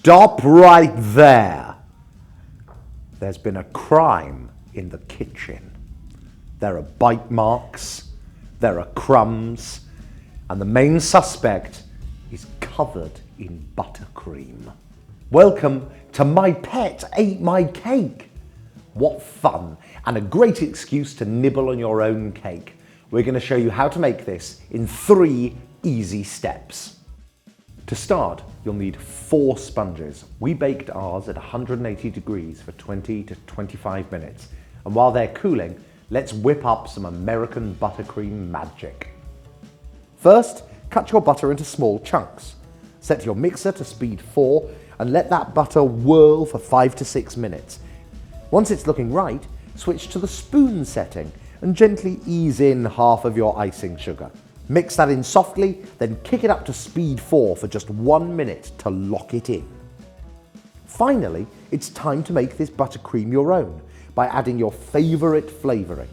Stop right there. There's been a crime in the kitchen. There are bite marks, there are crumbs, and the main suspect is covered in buttercream. Welcome to My Pet Ate My Cake. What fun, and a great excuse to nibble on your own cake. We're going to show you how to make this in 3 easy steps. To start, you'll need 4 sponges. We baked ours at 180 degrees for 20 to 25 minutes. And while they're cooling, let's whip up some American buttercream magic. First, cut your butter into small chunks. Set your mixer to speed 4 and let that butter whirl for 5 to 6 minutes. Once it's looking right, switch to the spoon setting and gently ease in half of your icing sugar. Mix that in softly, then kick it up to speed 4 for just 1 minute to lock it in. Finally, it's time to make this buttercream your own by adding your favourite flavouring.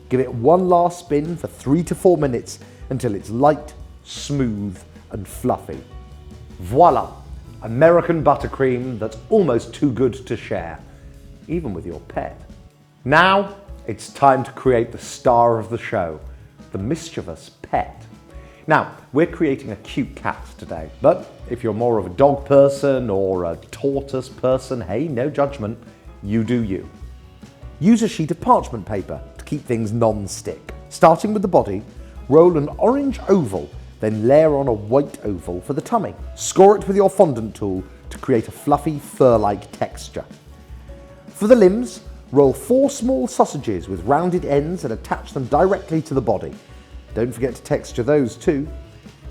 Give it one last spin for 3 to 4 minutes until it's light, smooth and fluffy. Voila! American buttercream that's almost too good to share, even with your pet. Now, it's time to create the star of the show, the mischievous pet. Now, we're creating a cute cat today, but if you're more of a dog person or a tortoise person, hey, no judgment, you do you. Use a sheet of parchment paper to keep things non-stick. Starting with the body, roll an orange oval, then layer on a white oval for the tummy. Score it with your fondant tool to create a fluffy fur-like texture. For the limbs, roll 4 small sausages with rounded ends and attach them directly to the body. Don't forget to texture those too.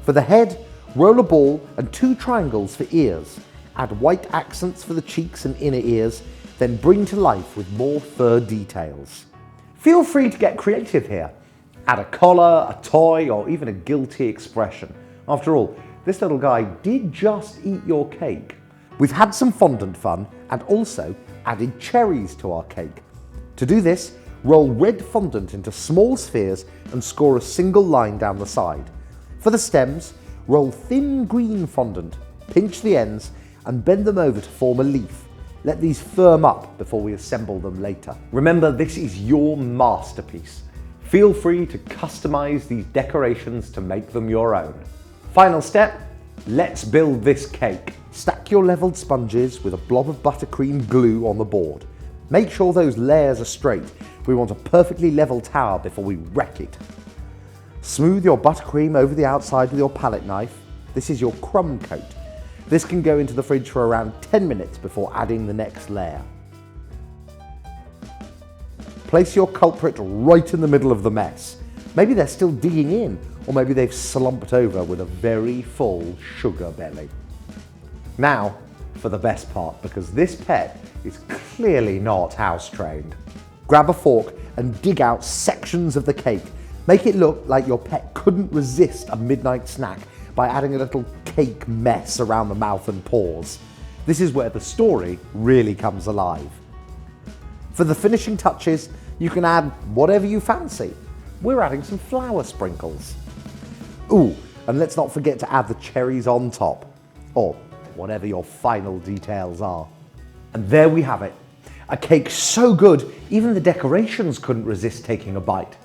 For the head, roll a ball and 2 triangles for ears. Add white accents for the cheeks and inner ears, then bring to life with more fur details. Feel free to get creative here. Add a collar, a toy, or even a guilty expression. After all, this little guy did just eat your cake. We've had some fondant fun and also added cherries to our cake. To do this, roll red fondant into small spheres and score a single line down the side. For the stems, roll thin green fondant, pinch the ends and bend them over to form a leaf. Let these firm up before we assemble them later. Remember, this is your masterpiece. Feel free to customize these decorations to make them your own. Final step, let's build this cake. Stack your leveled sponges with a blob of buttercream glue on the board. Make sure those layers are straight. We want a perfectly level tower before we wreck it. Smooth your buttercream over the outside with your palette knife. This is your crumb coat. This can go into the fridge for around 10 minutes before adding the next layer. Place your culprit right in the middle of the mess. Maybe they're still digging in, or maybe they've slumped over with a very full sugar belly. Now for the best part, because this pet is clearly not house trained. Grab a fork and dig out sections of the cake. Make it look like your pet couldn't resist a midnight snack by adding a little cake mess around the mouth and paws. This is where the story really comes alive. For the finishing touches, you can add whatever you fancy. We're adding some flour sprinkles. Ooh, and let's not forget to add the cherries on top, or whatever your final details are. And there we have it. A cake so good, even the decorations couldn't resist taking a bite.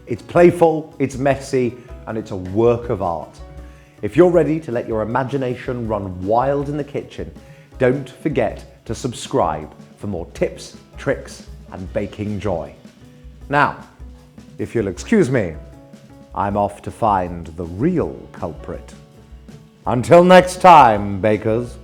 It's playful, it's messy, and it's a work of art. If you're ready to let your imagination run wild in the kitchen, don't forget to subscribe for more tips, tricks, and baking joy. Now, if you'll excuse me, I'm off to find the real culprit. Until next time, bakers.